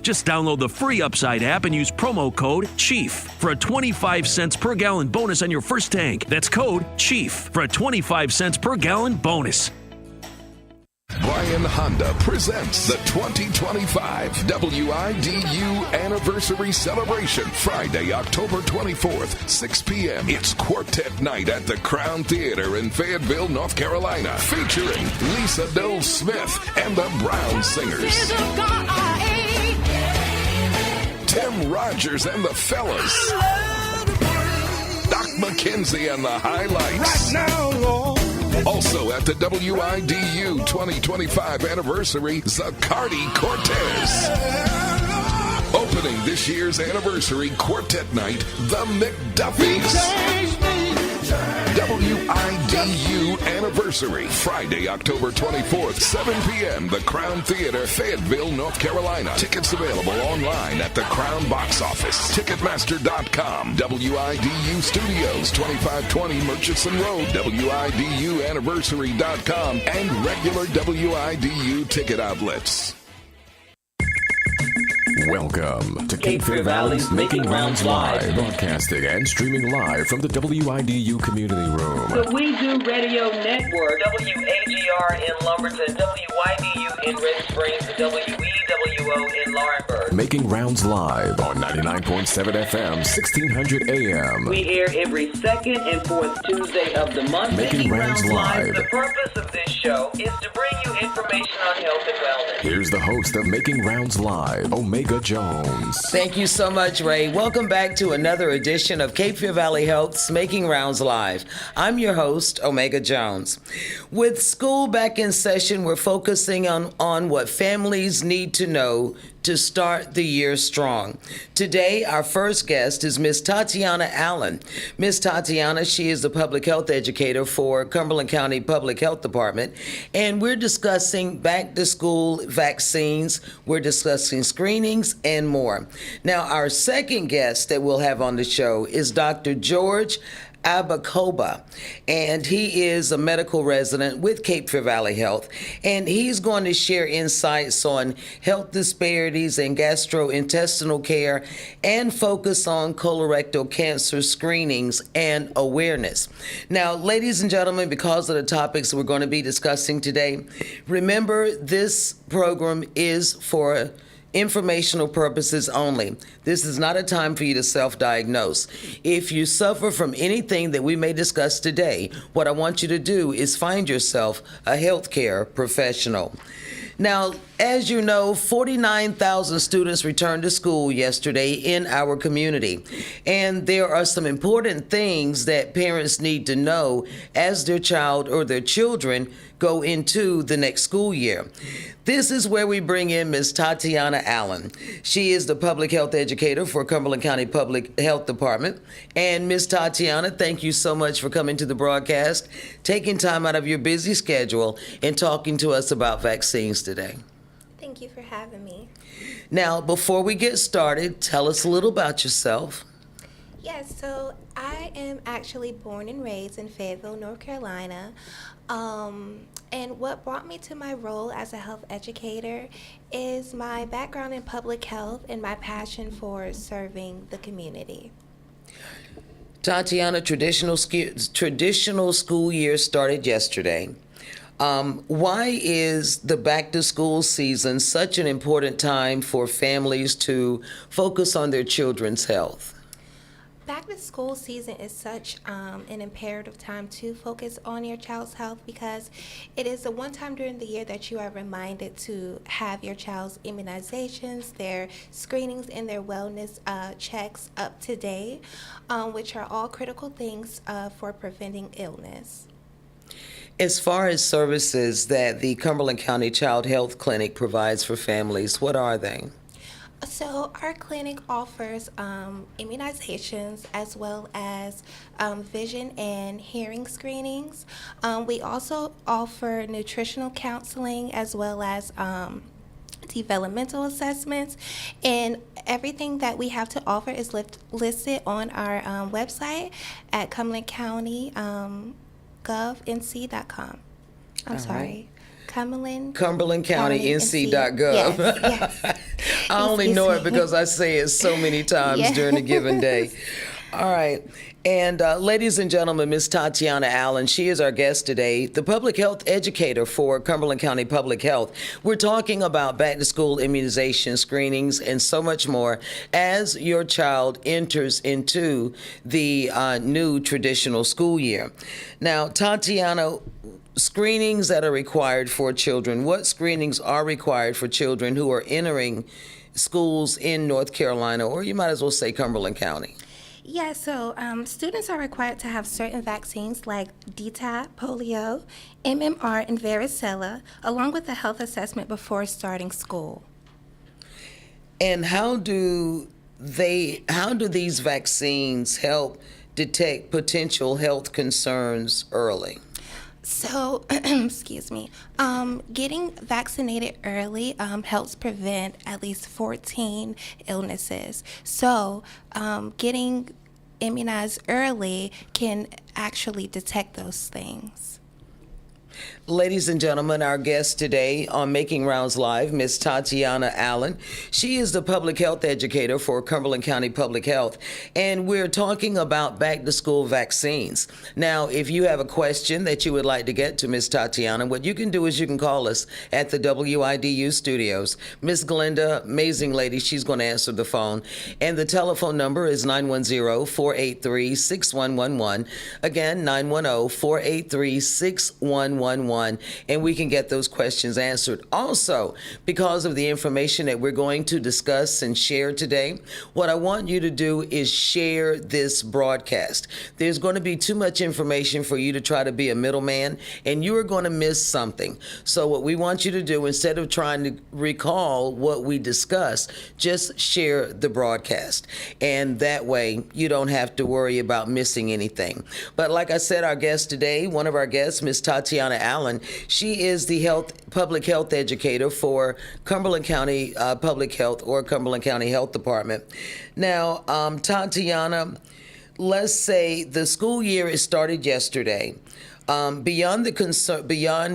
Just download the free Upside app and use promo code CHIEF for a 25 cents per gallon bonus on your first tank. That's code CHIEF for a 25 cents per gallon bonus. Bryan Honda presents the 2025 WIDU Anniversary Celebration, Friday, October 24th, 6 p.m. It's Quartet Night at the Crown Theater in Fayetteville, North Carolina, featuring Lisa Doe Smith and the Brown Singers, Tim Rogers and the Fellas, Doc McKenzie and the Highlights. Right now, Lord. Also at the WIDU 2025 anniversary, Zaccardi Cortez. Opening this year's anniversary Quartet Night, the McDuffies. WIDU Anniversary, Friday, October 24th, 7 p.m., the Crown Theater, Fayetteville, North Carolina. Tickets available online at the Crown Box Office, Ticketmaster.com, WIDU Studios, 2520 Murchison Road, WIDUanniversary.com, and regular WIDU ticket outlets. Welcome to Cape Fear Valley's Making Rounds Live, broadcasting and streaming live from the WIDU Community Room. The We Do Radio Network, WAGR in Lumberton, WYDU in Red Springs, WEWO in Laurinburg. Making Rounds Live on 99.7 FM, 1600 AM. We air every second and fourth Tuesday of the month. Making Rounds Live. The purpose of this show is to bring you information on health and wellness. Here's the host of Making Rounds Live, Omega Jones. Thank you so much, Ray. Welcome back to another edition of Cape Fear Valley Health's Making Rounds Live. I'm your host, Omega Jones. With school back in session, we're focusing on what families need to know to start the year strong. Today, our first guest is Miss Tatiana Allen. Miss Tatiana, she is the public health educator for Cumberland County Public Health Department, and we're discussing back-to-school vaccines, we're discussing screenings, and more. Now, our second guest that we'll have on the show is Dr. George Abacoba, and he is a medical resident with Cape Fear Valley Health, and he's going to share insights on health disparities in gastrointestinal care and focus on colorectal cancer screenings and awareness. Now, ladies and gentlemen, because of the topics we're going to be discussing today, remember this program is for informational purposes only. This is not a time for you to self-diagnose. If you suffer from anything that we may discuss today, what I want you to do is find yourself a healthcare professional. Now, as you know, 49,000 students returned to school yesterday in our community. And there are some important things that parents need to know as their child or their children go into the next school year. This is where we bring in Ms. Tatiana Allen. She is the public health educator for Cumberland County Public Health Department. And Ms. Tatiana, thank you so much for coming to the broadcast, taking time out of your busy schedule, and talking to us about vaccines today. Thank you for having me. Now, before we get started, tell us a little about yourself. Yes, so I am actually born and raised in Fayetteville, North Carolina. And what brought me to my role as a health educator is my background in public health and my passion for serving the community. Tatiana, traditional school year started yesterday. Why is the back-to-school season such an important time for families to focus on their children's health? Back to school season is such an imperative time to focus on your child's health because it is the one time during the year that you are reminded to have your child's immunizations, their screenings, and their wellness checks up to date, which are all critical things for preventing illness. As far as services that the Cumberland County Child Health Clinic provides for families, what are they? So our clinic offers immunizations as well as vision and hearing screenings. We also offer nutritional counseling as well as developmental assessments, and everything that we have to offer is listed on our website at cumberlandcounty.govnc.com. I'm sorry. CumberlandCountyNC.gov. Yes. I only know it because I say it so many times during a given day. All right. And ladies and gentlemen, Miss Tatiana Allen, she is our guest today, the public health educator for Cumberland County Public Health. We're talking about back-to-school immunization screenings and so much more as your child enters into the new traditional school year. Now, Tatiana, screenings that are required for children, what screenings are required for children who are entering schools in North Carolina, or you might as well say Cumberland County? Yeah, so students are required to have certain vaccines like DTaP, polio, MMR, and varicella, along with a health assessment before starting school. And how do these vaccines help detect potential health concerns early? So, excuse me, getting vaccinated early helps prevent at least 14 illnesses. So, getting immunized early can actually detect those things. Ladies and gentlemen, our guest today on Making Rounds Live, Miss Tatiana Allen. She is the public health educator for Cumberland County Public Health, and we're talking about back-to-school vaccines. Now, if you have a question that you would like to get to Miss Tatiana, what you can do is you can call us at the WIDU studios. Miss Glenda, amazing lady, she's going to answer the phone, and the telephone number is 910-483-6111. Again, 910-483-6111. And we can get those questions answered. Also, because of the information that we're going to discuss and share today, what I want you to do is share this broadcast. There's going to be too much information for you to try to be a middleman, and you are going to miss something. So what we want you to do, instead of trying to recall what we discussed, just share the broadcast. And that way, you don't have to worry about missing anything. But like I said, our guest today, one of our guests, Miss Tatiana Allen, she is the public health educator for Cumberland County Public Health or Cumberland County Health Department. Now, Tatiana, let's say the school year is started yesterday. Beyond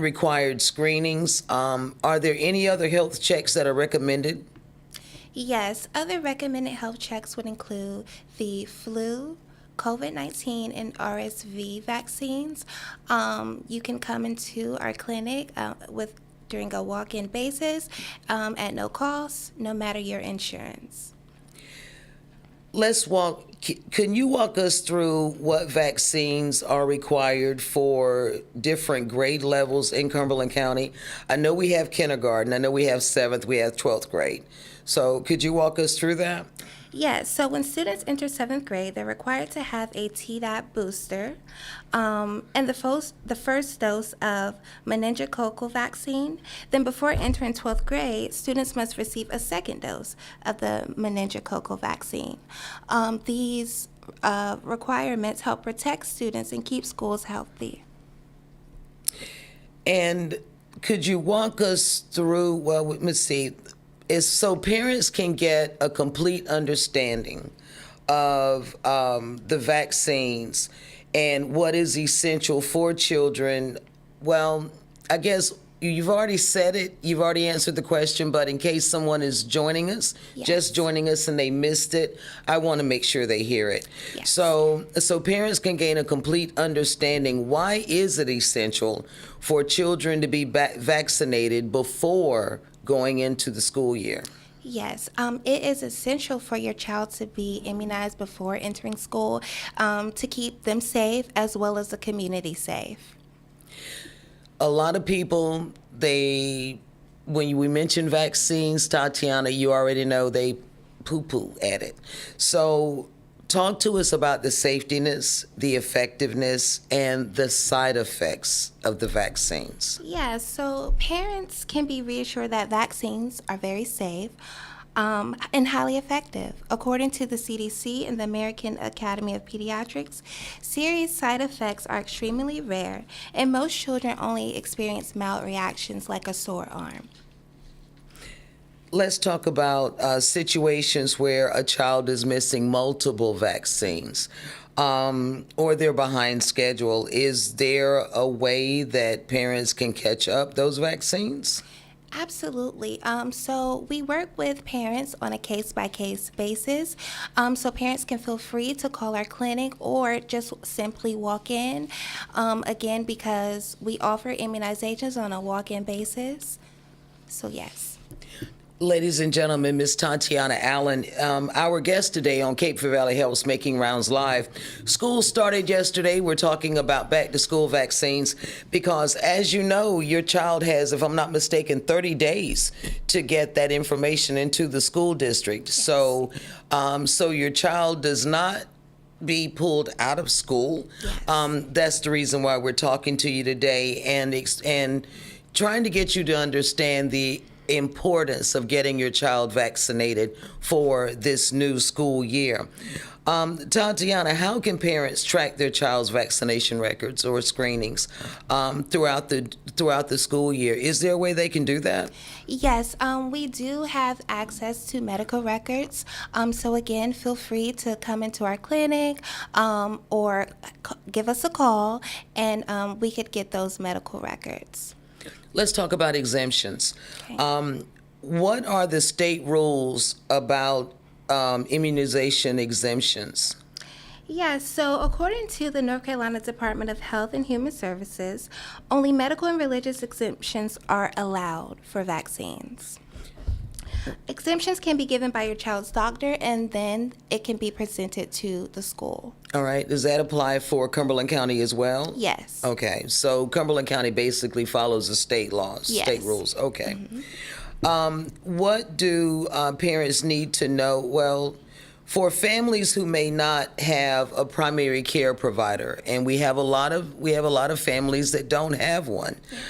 required screenings, are there any other health checks that are recommended? Yes, other recommended health checks would include the flu, COVID-19 and RSV vaccines. You can come into our clinic during a walk-in basis at no cost, no matter your insurance. Can you walk us through what vaccines are required for different grade levels in Cumberland County? I know we have kindergarten, I know we have 7th, we have 12th grade. So could you walk us through that? Yes, so when students enter 7th grade, they're required to have a Tdap booster and the first dose of meningococcal vaccine. Then before entering 12th grade, students must receive a second dose of the meningococcal vaccine. These requirements help protect students and keep schools healthy. And could you walk us through, well, let's see, so parents can get a complete understanding of the vaccines and what is essential for children. Well, I guess you've already said it, you've already answered the question, but in case someone is joining us, Yes. just joining us and they missed it, I want to make sure they hear it. Yes. So parents can gain a complete understanding. Why is it essential for children to be vaccinated before going into the school year? Yes, it is essential for your child to be immunized before entering school to keep them safe as well as the community safe. A lot of people, when we mention vaccines, Tatiana, you already know they poo-poo at it. So talk to us about the safetiness, the effectiveness, and the side effects of the vaccines. Yeah, so parents can be reassured that vaccines are very safe and highly effective. According to the CDC and the American Academy of Pediatrics, serious side effects are extremely rare, and most children only experience mild reactions like a sore arm. Let's talk about situations where a child is missing multiple vaccines or they're behind schedule. Is there a way that parents can catch up those vaccines? Absolutely. So we work with parents on a case-by-case basis. So parents can feel free to call our clinic or just simply walk in. Again, because we offer immunizations on a walk-in basis. So yes. Ladies and gentlemen, Miss Tatiana Allen, our guest today on Cape Fear Valley Health's Making Rounds Live. School started yesterday. We're talking about back-to-school vaccines because, as you know, your child has, if I'm not mistaken, 30 days to get that information into the school district. Yes. So your child does not be pulled out of school. Yes. That's the reason why we're talking to you today and trying to get you to understand the importance of getting your child vaccinated for this new school year. Tatiana, how can parents track their child's vaccination records or screenings throughout the school year? Is there a way they can do that? Yes, we do have access to medical records. So again, feel free to come into our clinic or give us a call, and we could get those medical records. Let's talk about exemptions. Okay. What are the state rules about immunization exemptions? Yes, so according to the North Carolina Department of Health and Human Services, only medical and religious exemptions are allowed for vaccines. Exemptions can be given by your child's doctor, and then it can be presented to the school. All right. Does that apply for Cumberland County as well? Yes. Okay. So Cumberland County basically follows the state laws, yes. State rules. Okay. Mm-hmm. What do parents need to know? Well, for families who may not have a primary care provider, and we have a lot of families that don't have one. Yes.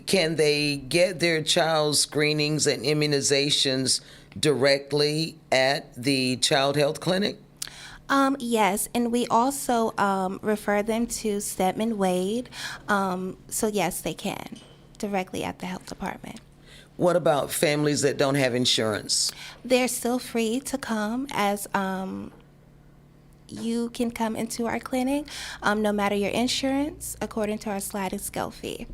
Can they get their child's screenings and immunizations directly at the child health clinic? Yes, and we also refer them to Stedman Wade. So yes, they can directly at the health department. What about families that don't have insurance? They're still free to come, as you can come into our clinic no matter your insurance, according to our sliding scale fee,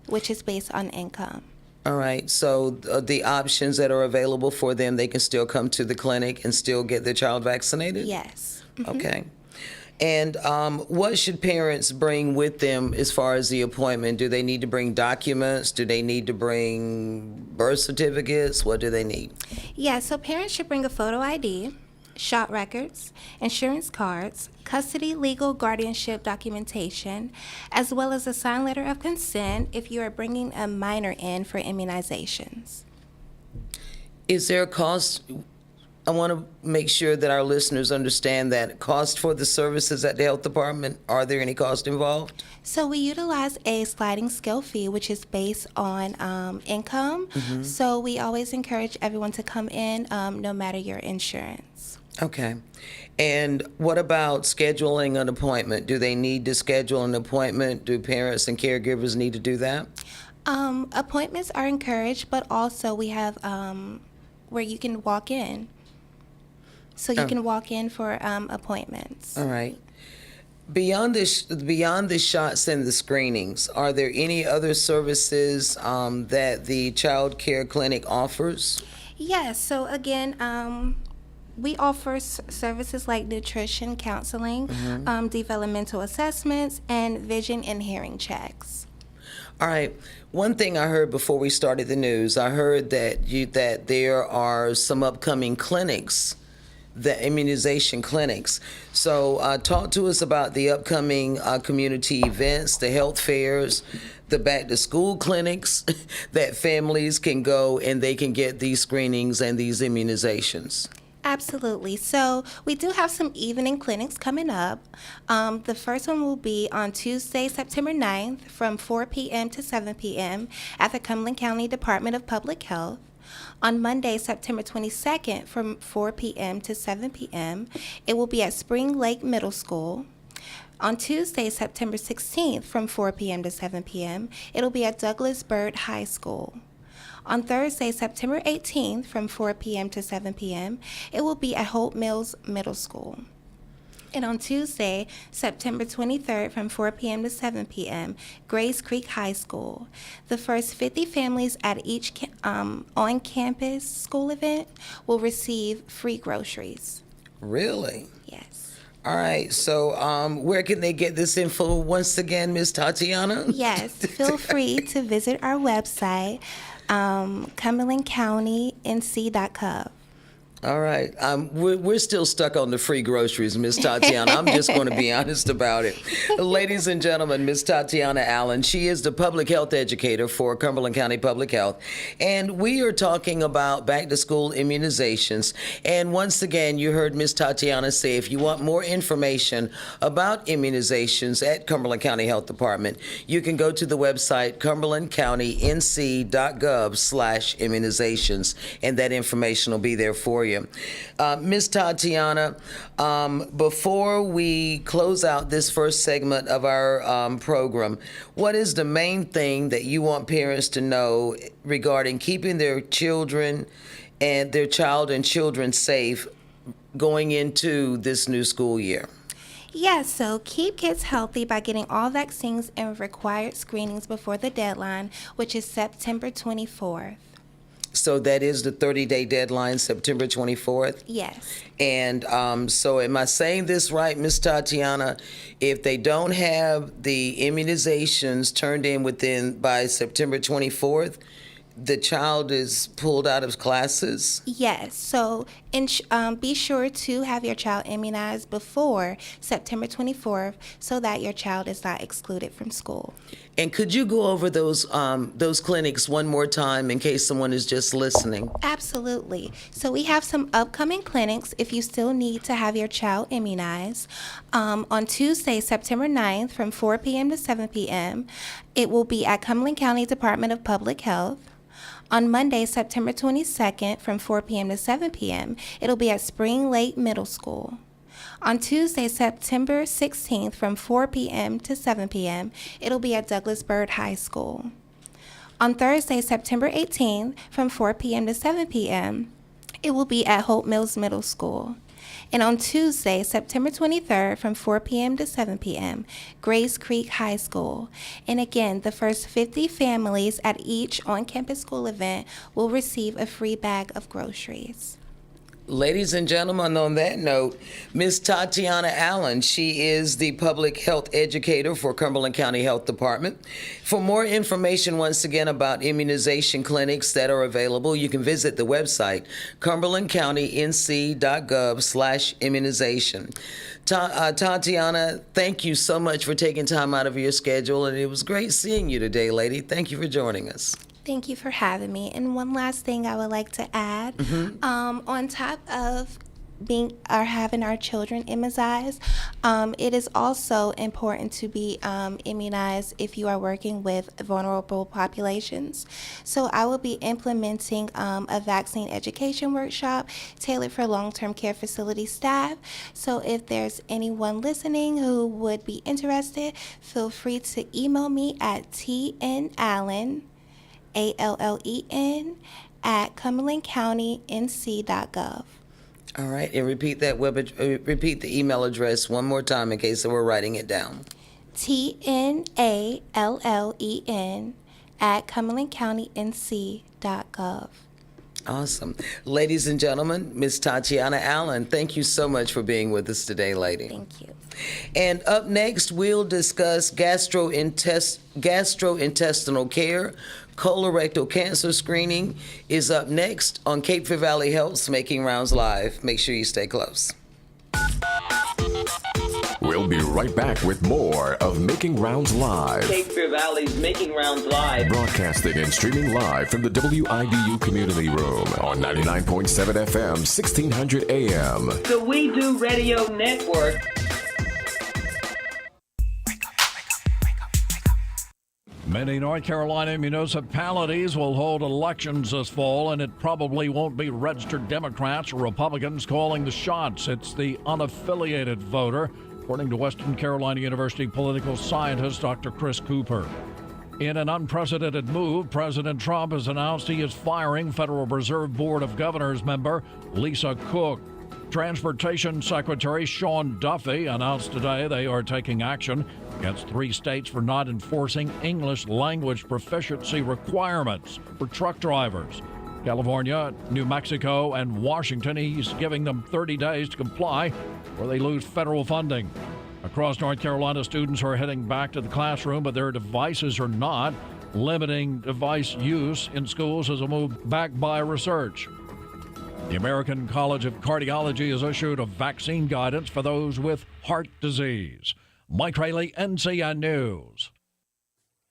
which is based on income. All right. So the options that are available for them, they can still come to the clinic and still get their child vaccinated? Yes. Mm-hmm. Okay. And what should parents bring with them as far as the appointment? Do they need to bring documents? Do they need to bring birth certificates? What do they need? Yeah, so parents should bring a photo ID, shot records, insurance cards, custody, legal, guardianship documentation, as well as a signed letter of consent if you are bringing a minor in for immunizations. Is there a cost? I want to make sure that our listeners understand that cost for the services at the health department. Are there any cost involved? So we utilize a sliding scale fee, which is based on income. Mm-hmm. So we always encourage everyone to come in no matter your insurance. Okay. And what about scheduling an appointment? Do they need to schedule an appointment? Do parents and caregivers need to do that? Appointments are encouraged, but also we have where you can walk in. So you can walk in for appointments. All right. Beyond the shots and the screenings, are there any other services that the child care clinic offers? Yes. So again, we offer services like nutrition, counseling, mm-hmm. Developmental assessments, and vision and hearing checks. All right. One thing I heard before we started the news, I heard that there are some upcoming clinics, the immunization clinics. So talk to us about the upcoming community events, the health fairs, the back-to-school clinics that families can go and they can get these screenings and these immunizations. Absolutely. So we do have some evening clinics coming up. The first one will be on Tuesday, September 9th from 4 p.m. to 7 p.m. at the Cumberland County Department of Public Health. On Monday, September 22nd from 4 p.m. to 7 p.m., it will be at Spring Lake Middle School. On Tuesday, September 16th from 4 p.m. to 7 p.m., it will be at Douglas Byrd High School. On Thursday, September 18th from 4 p.m. to 7 p.m., it will be at Hope Mills Middle School. And on Tuesday, September 23rd from 4 p.m. to 7 p.m., Grays Creek High School. The first 50 families at each on-campus school event will receive free groceries. Really? Yes. All right. So where can they get this info once again, Miss Tatiana? Yes. Feel free to visit our website, CumberlandCountyNC.gov. All right. We're still stuck on the free groceries, Miss Tatiana. I'm just going to be honest about it. Ladies and gentlemen, Miss Tatiana Allen, she is the public health educator for Cumberland County Public Health. And we are talking about back-to-school immunizations. And once again, you heard Miss Tatiana say if you want more information about immunizations at Cumberland County Health Department, you can go to the website cumberlandcountync.gov/immunizations, and that information will be there for you. Ms. Tatiana, before we close out this first segment of our program, what is the main thing that you want parents to know regarding keeping their children and their child and children safe going into this new school year? Yes, so keep kids healthy by getting all vaccines and required screenings before the deadline, which is September 24th. So that is the 30-day deadline, September 24th? Yes. And so am I saying this right, Ms. Tatiana? If they don't have the immunizations turned in by September 24th, the child is pulled out of classes? Yes. So be sure to have your child immunized before September 24th so that your child is not excluded from school. And could you go over those clinics one more time in case someone is just listening? Absolutely. So we have some upcoming clinics if you still need to have your child immunized. On Tuesday, September 9th from 4 p.m. to 7 p.m., it will be at Cumberland County Department of Public Health. On Monday, September 22nd from 4 p.m. to 7 p.m., it'll be at Spring Lake Middle School. On Tuesday, September 16th from 4 p.m. to 7 p.m., it'll be at Douglas Byrd High School. On Thursday, September 18th from 4 p.m. to 7 p.m., it will be at Hope Mills Middle School. And on Tuesday, September 23rd from 4 p.m. to 7 p.m., Grays Creek High School. And again, the first 50 families at each on-campus school event will receive a free bag of groceries. Ladies and gentlemen, on that note, Ms. Tatiana Allen, she is the public health educator for Cumberland County Health Department. For more information, once again, about immunization clinics that are available, you can visit the website, cumberlandcountync.gov/immunization. Tatiana, thank you so much for taking time out of your schedule, and it was great seeing you today, lady. Thank you for joining us. Thank you for having me. And one last thing I would like to add, on top of having our children immunized, it is also important to be immunized if you are working with vulnerable populations. So I will be implementing a vaccine education workshop tailored for long-term care facility staff. So if there's anyone listening who would be interested, feel free to email me at tnallen, ALLEN, at CumberlandCountyNC.gov. All right, and repeat the email address one more time in case we're writing it down. TNALLEN at CumberlandCountyNC.gov. Awesome. Ladies and gentlemen, Ms. Tatiana Allen, thank you so much for being with us today, lady. Thank you. And up next, we'll discuss gastrointestinal care. Colorectal cancer screening is up next on Cape Fear Valley Health's Making Rounds Live. Make sure you stay close. We'll be right back with more of Making Rounds Live. Cape Fear Valley's Making Rounds Live. Broadcasting and streaming live from the WIDU Community Room on 99.7 FM, 1600 AM. The We Do Radio Network. Many North Carolina municipalities will hold elections this fall, and it probably won't be registered Democrats or Republicans calling the shots. It's the unaffiliated voter, according to Western Carolina University political scientist Dr. Chris Cooper. In an unprecedented move, President Trump has announced he is firing Federal Reserve Board of Governors member Lisa Cook. Transportation Secretary Sean Duffy announced today they are taking action against 3 states for not enforcing English language proficiency requirements for truck drivers. California, New Mexico, and Washington. He's giving them 30 days to comply or they lose federal funding. Across North Carolina, students are heading back to the classroom, but their devices are not. Limiting device use in schools is a move backed by research. The American College of Cardiology has issued a vaccine guidance for those with heart disease. Mike Rayleigh, NCN News.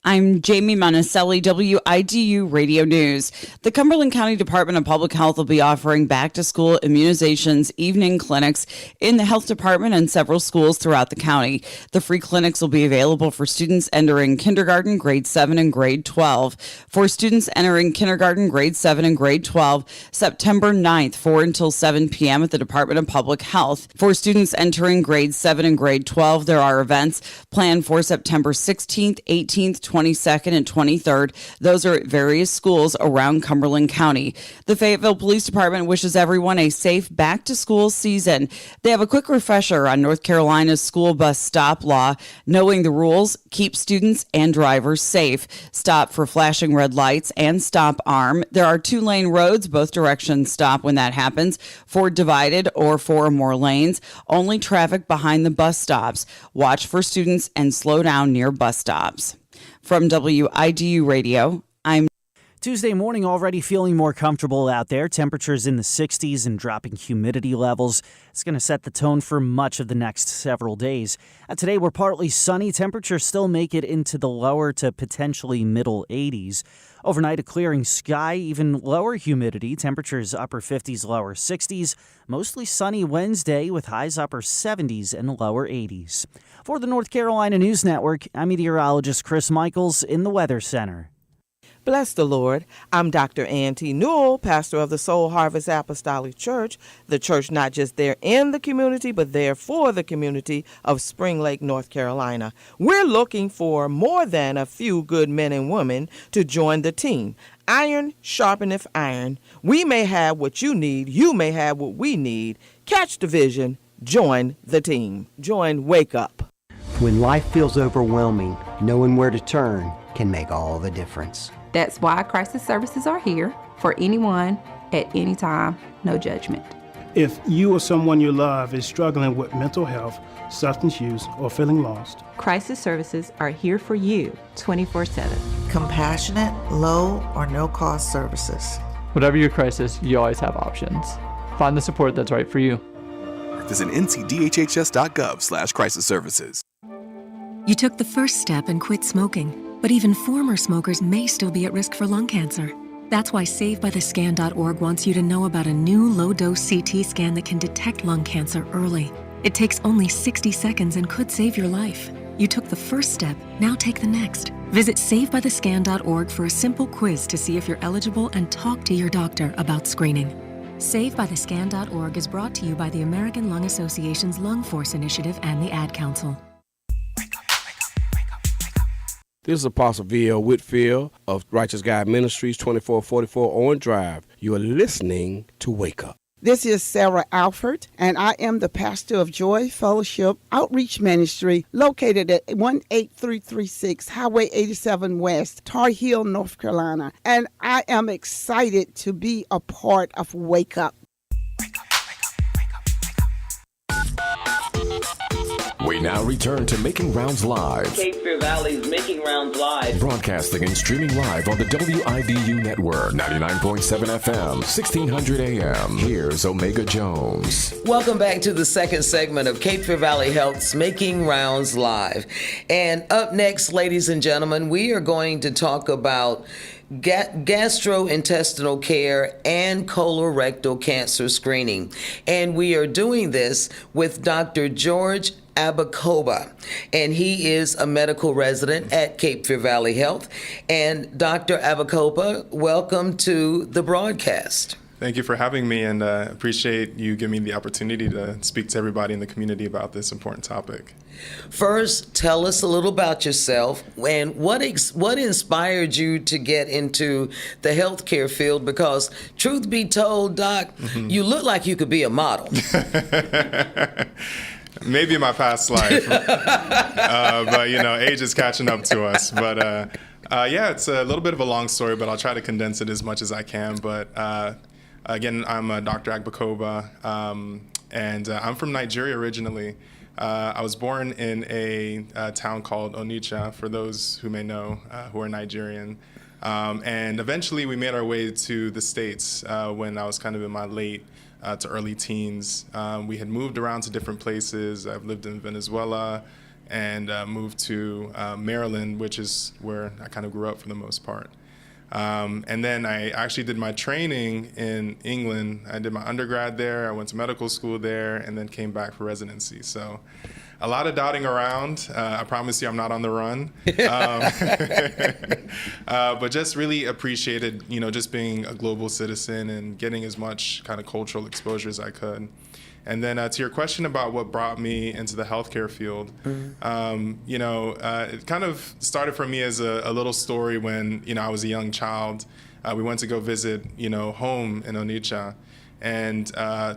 I'm Jamie Monticelli, WIDU Radio News. The Cumberland County Department of Public Health will be offering back-to-school immunizations evening clinics in the health department and several schools throughout the county. The free clinics will be available for students entering kindergarten, grade 7, and grade 12. For students entering kindergarten, grade 7, and grade 12, September 9th, 4 until 7 p.m. at the Department of Public Health. For students entering grade 7 and grade 12, there are events planned for September 16th, 18th, 22nd, and 23rd. Those are at various schools around Cumberland County. The Fayetteville Police Department wishes everyone a safe back-to-school season. They have a quick refresher on North Carolina's school bus stop law. Knowing the rules, keep students and drivers safe. Stop for flashing red lights and stop arm. There are 2-lane roads. Both directions stop when that happens. 4 divided or 4 or more lanes. Only traffic behind the bus stops. Watch for students and slow down near bus stops. From WIDU Radio, I'm Tuesday morning, already feeling more comfortable out there. Temperatures in the 60s and dropping humidity levels. It's going to set the tone for much of the next several days. Today, we're partly sunny. Temperatures still make it into the lower to potentially middle 80s. Overnight, a clearing sky, even lower humidity. Temperatures upper 50s, lower 60s. Mostly sunny Wednesday with highs upper 70s and lower 80s. For the North Carolina News Network, I'm meteorologist Chris Michaels in the Weather Center. Bless the Lord. I'm Dr. Ann T. Newell, pastor of the Soul Harvest Apostolic Church, the church not just there in the community, but there for the community of Spring Lake, North Carolina. We're looking for more than a few good men and women to join the team. Iron sharpeneth iron. We may have what you need. You may have what we need. Catch the vision. Join the team. Join Wake Up. When life feels overwhelming, knowing where to turn can make all the difference. That's why crisis services are here for anyone at any time, no judgment. If you or someone you love is struggling with mental health, substance use, or feeling lost, crisis services are here for you 24/7. Compassionate, low or no-cost services. Whatever your crisis, you always have options. Find the support that's right for you. Visit ncdhhs.gov/crisis services. You took the first step and quit smoking, but even former smokers may still be at risk for lung cancer. That's why SaveByTheScan.org wants you to know about a new low-dose CT scan that can detect lung cancer early. It takes only 60 seconds and could save your life. You took the first step, now take the next. Visit SaveByTheScan.org for a simple quiz to see if you're eligible and talk to your doctor about screening. SaveByTheScan.org is brought to you by the American Lung Association's Lung Force Initiative and the Ad Council. This is Apostle V.L. Whitfield of Righteous God Ministries, 2444 Orange Drive. You are listening to Wake Up. This is Sarah Alford, and I am the pastor of Joy Fellowship Outreach Ministry located at 18336 Highway 87 West, Tar Heel, North Carolina. And I am excited to be a part of Wake Up. We now return to Making Rounds Live. Cape Fear Valley's Making Rounds Live. Broadcasting and streaming live on the WIDU network, 99.7 FM, 1600 AM. Here's Omega Jones. Welcome back to the second segment of Cape Fear Valley Health's Making Rounds Live. And up next, ladies and gentlemen, we are going to talk about gastrointestinal care and colorectal cancer screening. And we are doing this with Dr. George Abacoba, and he is a medical resident at Cape Fear Valley Health. And Dr. Abacoba, welcome to the broadcast. Thank you for having me, and appreciate you giving me the opportunity to speak to everybody in the community about this important topic. First, tell us a little about yourself and what inspired you to get into the healthcare field, because truth be told, Doc, you look like you could be a model. Maybe in my past life, but age is catching up to us. But yeah, it's a little bit of a long story, but I'll try to condense it as much as I can. But again, I'm Dr. Agbakoba, and I'm from Nigeria originally. I was born in a town called Onitsha, for those who may know, who are Nigerian. And eventually we made our way to the States when I was kind of in my late to early teens. We had moved around to different places. I've lived in Venezuela and moved to Maryland, which is where I kind of grew up for the most part. And then I actually did my training in England. I did my undergrad there. I went to medical school there, and then came back for residency. So a lot of dotting around. I promise you I'm not on the run. But just really appreciated, just being a global citizen and getting as much kind of cultural exposure as I could. And then to your question about what brought me into the healthcare field, it kind of started for me as a little story when, I was a young child. We went to go visit, home in Onitsha. And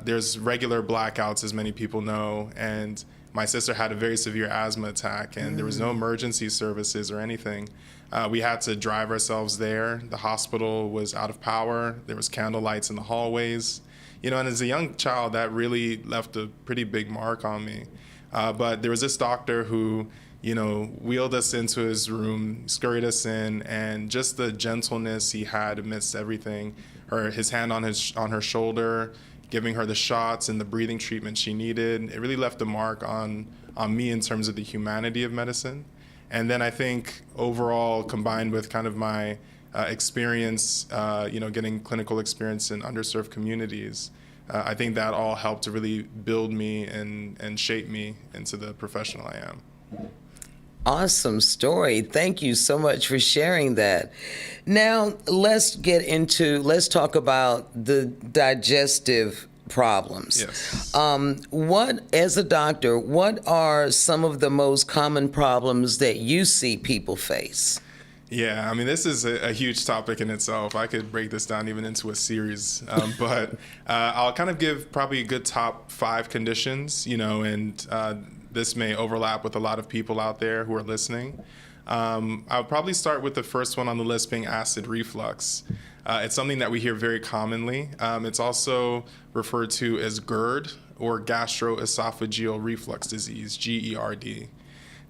there's regular blackouts, as many people know. And my sister had a very severe asthma attack, and there was no emergency services or anything. We had to drive ourselves there. The hospital was out of power. There was candle lights in the hallways. And as a young child, that really left a pretty big mark on me. But there was this doctor who, wheeled us into his room, scurried us in, and just the gentleness he had amidst everything, his hand on her shoulder, giving her the shots and the breathing treatment she needed, it really left a mark on me in terms of the humanity of medicine. And then I think overall, combined with kind of my experience, getting clinical experience in underserved communities, I think that all helped to really build me and shape me into the professional I am. Awesome story. Thank you so much for sharing that. Now, let's talk about the digestive problems. Yes. As a doctor, what are some of the most common problems that you see people face? Yeah, this is a huge topic in itself. I could break this down even into a series, but I'll kind of give probably a good top 5 conditions, and this may overlap with a lot of people out there who are listening. I'll probably start with the first one on the list being acid reflux. It's something that we hear very commonly. It's also referred to as GERD, or gastroesophageal reflux disease, GERD.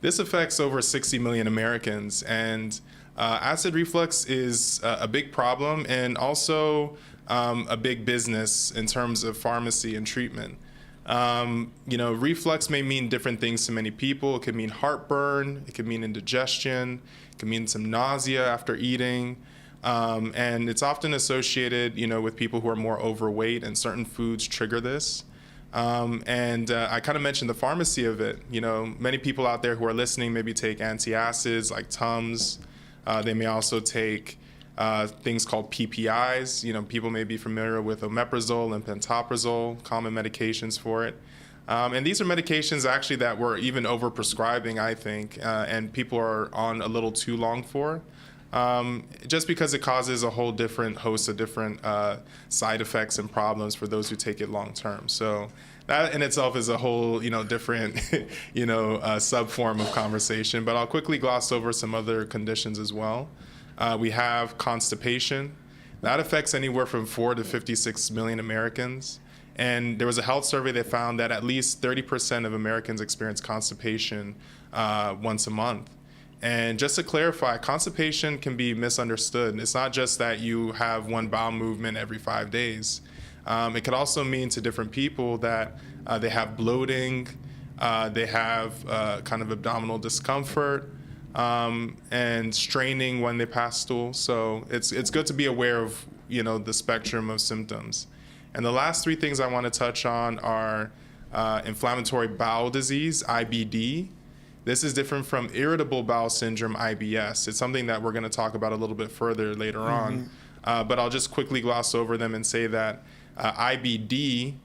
This affects over 60 million Americans, and acid reflux is a big problem and also a big business in terms of pharmacy and treatment. Reflux may mean different things to many people. It could mean heartburn, it could mean indigestion, it could mean some nausea after eating. And it's often associated, with people who are more overweight, and certain foods trigger this. I kind of mentioned the pharmacy of it. Many people out there who are listening maybe take antacids like Tums. They may also take things called PPIs. People may be familiar with omeprazole and pantoprazole, common medications for it. And these are medications actually that we're even overprescribing, I think, and people are on a little too long for. Just because it causes a whole different host of different side effects and problems for those who take it long term. So that in itself is a whole, different, sub-form of conversation. But I'll quickly gloss over some other conditions as well. We have constipation. That affects anywhere from 4 to 56 million Americans. And there was a health survey that found that at least 30% of Americans experience constipation once a month. And just to clarify, constipation can be misunderstood. It's not just that you have one bowel movement every 5 days. It could also mean to different people that they have bloating, they have kind of abdominal discomfort, and straining when they pass stool. So it's good to be aware of the spectrum of symptoms. And the last 3 things I want to touch on are inflammatory bowel disease, IBD. This is different from irritable bowel syndrome, IBS. It's something that we're going to talk about a little bit further later on. but I'll just quickly gloss over them and say that IBD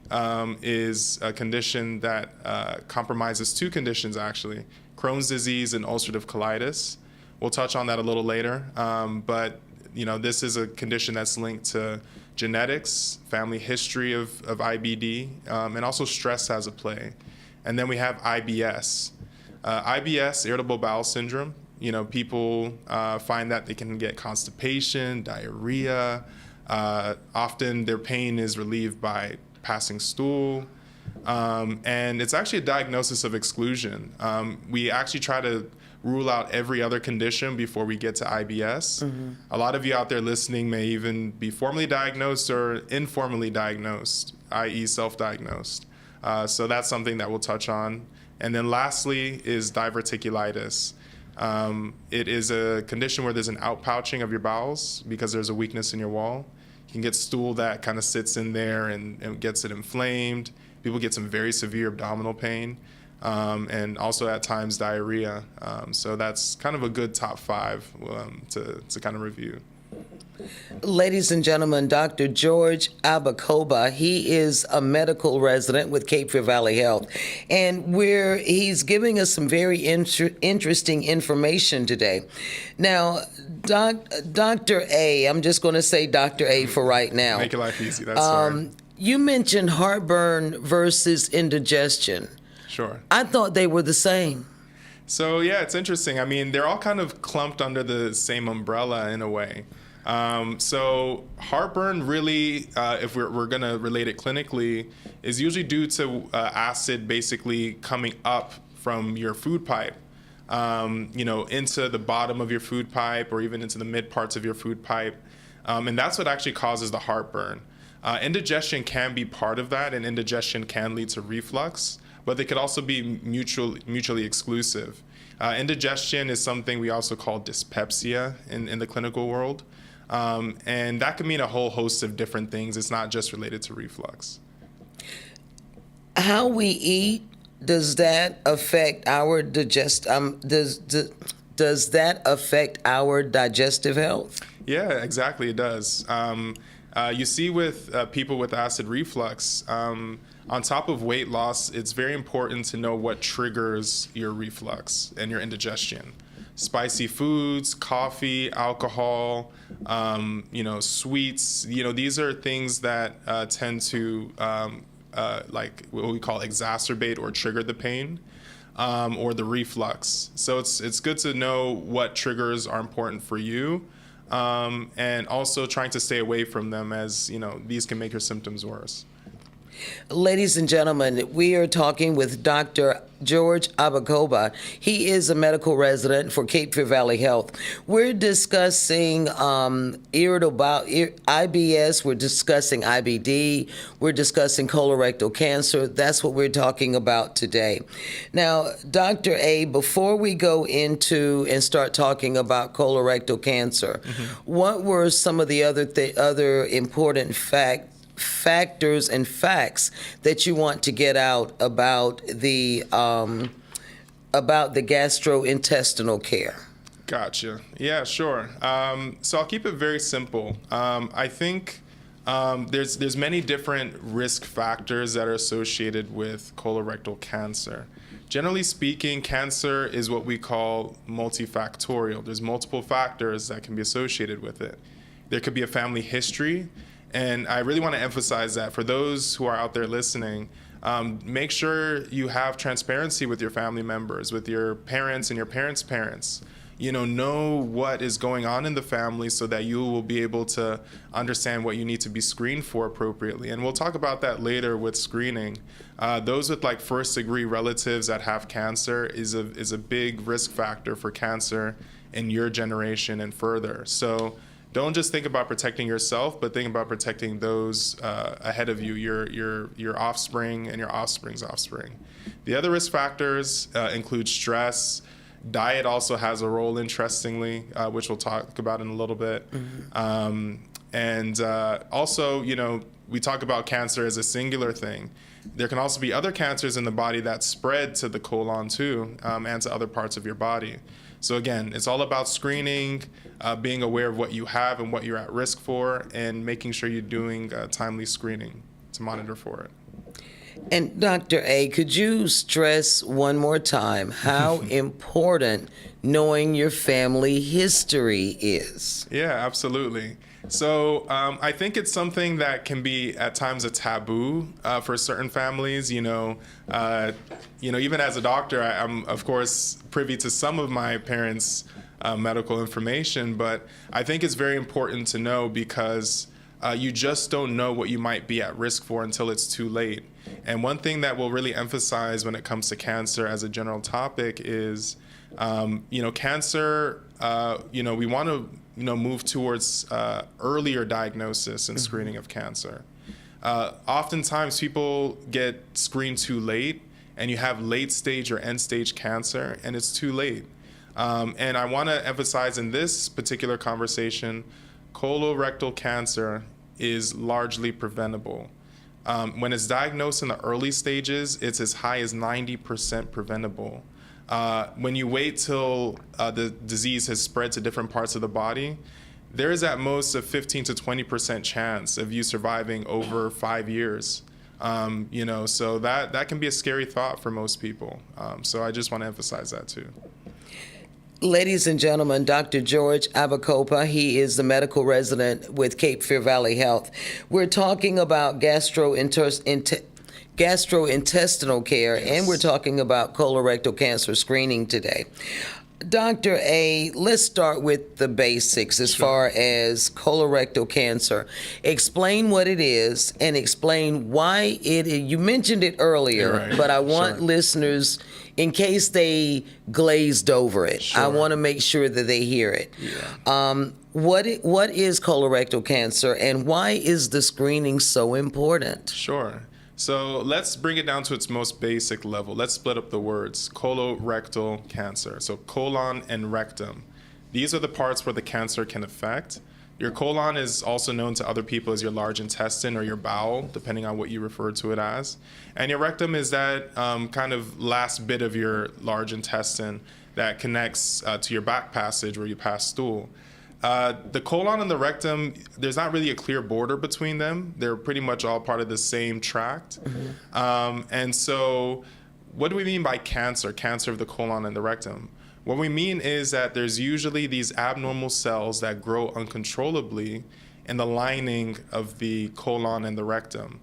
is a condition that compromises two conditions, actually: Crohn's disease and ulcerative colitis. We'll touch on that a little later, but this is a condition that's linked to genetics, family history of IBD, and also stress has a play. And then we have IBS. IBS, irritable bowel syndrome. People find that they can get constipation, diarrhea. Often their pain is relieved by passing stool. And it's actually a diagnosis of exclusion. We actually try to rule out every other condition before we get to IBS. Mm-hmm. A lot of you out there listening may even be formally diagnosed or informally diagnosed, i.e. self-diagnosed. So that's something that we'll touch on. And then lastly is diverticulitis. It is a condition where there's an outpouching of your bowels because there's a weakness in your wall. You can get stool that kind of sits in there and gets it inflamed. People get some very severe abdominal pain. And also at times diarrhea. So that's kind of a good top 5 to kind of review. Ladies and gentlemen, Dr. George Abacoba, he is a medical resident with Cape Fear Valley Health, and he's giving us some very interesting information today. Now, Dr. A, I'm just going to say Dr. A for right now. Make your life easy, that's fine. You mentioned heartburn versus indigestion. Sure. I thought they were the same. So yeah, it's interesting. I mean, they're all kind of clumped under the same umbrella in a way. So heartburn really, if we're going to relate it clinically, is usually due to acid basically coming up from your food pipe, into the bottom of your food pipe or even into the mid parts of your food pipe. And that's what actually causes the heartburn. Indigestion can be part of that, and indigestion can lead to reflux, but they could also be mutually exclusive. Indigestion is something we also call dyspepsia in the clinical world. And that can mean a whole host of different things. It's not just related to reflux. How we eat, does that affect our does that affect our digestive health? Yeah, exactly, it does. You see with people with acid reflux, on top of weight loss, it's very important to know what triggers your reflux and your indigestion. Spicy foods, coffee, alcohol, sweets, these are things that tend to like what we call exacerbate or trigger the pain or the reflux. So it's good to know what triggers are important for you. And also trying to stay away from them, as these can make your symptoms worse. Ladies and gentlemen, we are talking with Dr. George Abacoba. He is a medical resident for Cape Fear Valley Health. We're discussing irritable bowel, IBS. We're discussing IBD. We're discussing colorectal cancer. That's what we're talking about today. Now, Dr. A, before we go into and start talking about colorectal cancer, what were some of the other important factors and facts that you want to get out about the gastrointestinal care? Gotcha. Yeah, sure. So I'll keep it very simple. I think there's many different risk factors that are associated with colorectal cancer. Generally speaking, cancer is what we call multifactorial. There's multiple factors that can be associated with it. There could be a family history. And I really want to emphasize that for those who are out there listening, make sure you have transparency with your family members, with your parents and your parents' parents. Know what is going on in the family so that you will be able to understand what you need to be screened for appropriately. And we'll talk about that later with screening. Those with like first-degree relatives that have cancer is a big risk factor for cancer in your generation and further. So don't just think about protecting yourself, but think about protecting those ahead of you, your offspring and your offspring's offspring. The other risk factors include stress. Diet also has a role, interestingly, which we'll talk about in a little bit. And also, we talk about cancer as a singular thing. There can also be other cancers in the body that spread to the colon too, and to other parts of your body. So again, it's all about screening, being aware of what you have and what you're at risk for, and making sure you're doing timely screening to monitor for it. And Dr. A, could you stress one more time how important knowing your family history is? Yeah, absolutely. So I think it's something that can be at times a taboo for certain families. Even as a doctor, I'm of course privy to some of my parents' medical information, but I think it's very important to know because you just don't know what you might be at risk for until it's too late. And one thing that we'll really emphasize when it comes to cancer as a general topic is, cancer, we want to, move towards earlier diagnosis and screening of cancer. Oftentimes people get screened too late and you have late stage or end stage cancer and it's too late. And I want to emphasize in this particular conversation, colorectal cancer is largely preventable. When it's diagnosed in the early stages, it's as high as 90% preventable. When you wait till the disease has spread to different parts of the body, there is at most a 15 to 20% chance of you surviving over 5 years. So that can be a scary thought for most people. So I just want to emphasize that too. Ladies and gentlemen, Dr. George Abacopa, he is the medical resident with Cape Fear Valley Health. We're talking about gastrointestinal care, and we're talking about colorectal cancer screening today. Dr. A, let's start with the basics as far as colorectal cancer. Explain what it is and explain why it is. You mentioned it earlier, but I want listeners, in case they glazed over it, I want to make sure that they hear it. What is colorectal cancer and why is the screening so important? Sure. So let's bring it down to its most basic level. Let's split up the words. Colorectal cancer. So colon and rectum. These are the parts where the cancer can affect. Your colon is also known to other people as your large intestine or your bowel, depending on what you refer to it as. And your rectum is that kind of last bit of your large intestine that connects to your back passage where you pass stool. The colon and the rectum, there's not really a clear border between them. They're pretty much all part of the same tract. And so what do we mean by cancer of the colon and the rectum? What we mean is that there's usually these abnormal cells that grow uncontrollably in the lining of the colon and the rectum.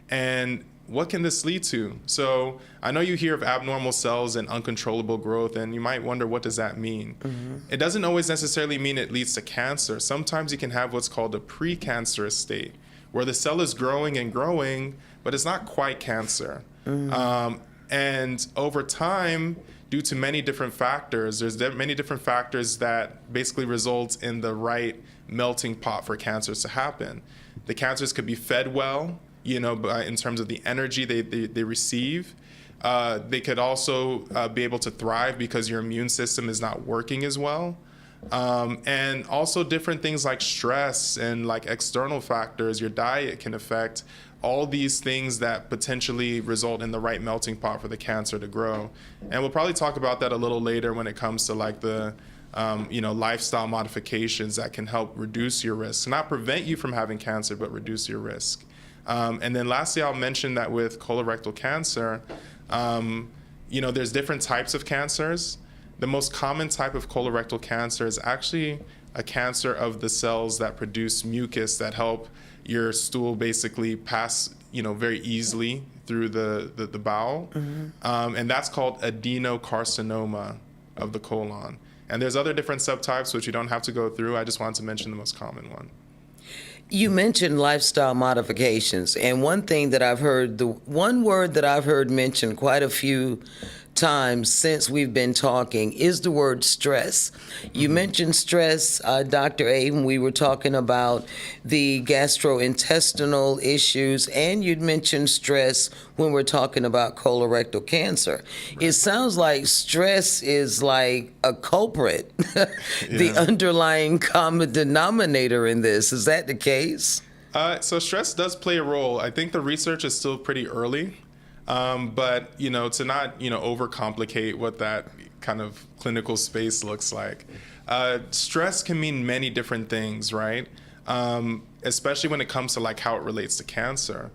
And what can this lead to? So I know you hear of abnormal cells and uncontrollable growth, and you might wonder, what does that mean? It doesn't always necessarily mean it leads to cancer. Sometimes you can have what's called a precancerous state, where the cell is growing and growing, but it's not quite cancer. And over time, due to many different factors, there's many different factors that basically result in the right melting pot for cancers to happen. The cancers could be fed well, in terms of the energy they receive. They could also be able to thrive because your immune system is not working as well. And also different things like stress and like external factors, your diet can affect all these things that potentially result in the right melting pot for the cancer to grow. And we'll probably talk about that a little later when it comes to like the lifestyle modifications that can help reduce your risk, not prevent you from having cancer, but reduce your risk. And then lastly, I'll mention that with colorectal cancer, there's different types of cancers. The most common type of colorectal cancer is actually a cancer of the cells that produce mucus that help your stool basically pass, very easily through the bowel. And that's called adenocarcinoma of the colon. And there's other different subtypes, which you don't have to go through. I just wanted to mention the most common one. You mentioned lifestyle modifications, and one thing that I've heard, the one word that I've heard mentioned quite a few times since we've been talking is the word stress. You mentioned stress, Dr. A, when we were talking about the gastrointestinal issues, and you'd mentioned stress when we're talking about colorectal cancer. It sounds like stress is like a culprit, the underlying common denominator in this. Is that the case? So stress does play a role. I think the research is still pretty early. But to not overcomplicate what that kind of clinical space looks like. Stress can mean many different things, right? Especially when it comes to like how it relates to cancer.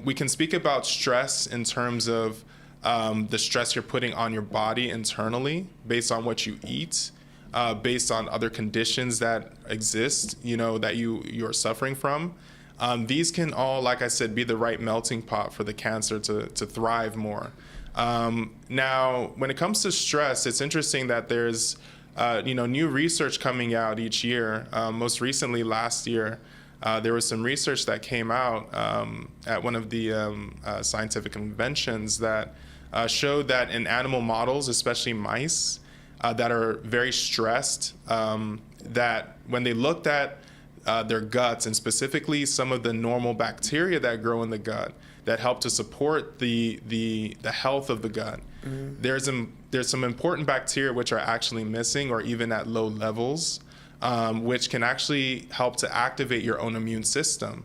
We can speak about stress in terms of the stress you're putting on your body internally based on what you eat, based on other conditions that exist, that you're suffering from. These can all, like I said, be the right melting pot for the cancer to thrive more. Now, when it comes to stress, it's interesting that there's new research coming out each year. Most recently, last year, there was some research that came out at one of the scientific conventions that showed that in animal models, especially mice, that are very stressed, that when they looked at their guts, and specifically some of the normal bacteria that grow in the gut that help to support the health of the gut, there's some important bacteria which are actually missing or even at low levels, which can actually help to activate your own immune system.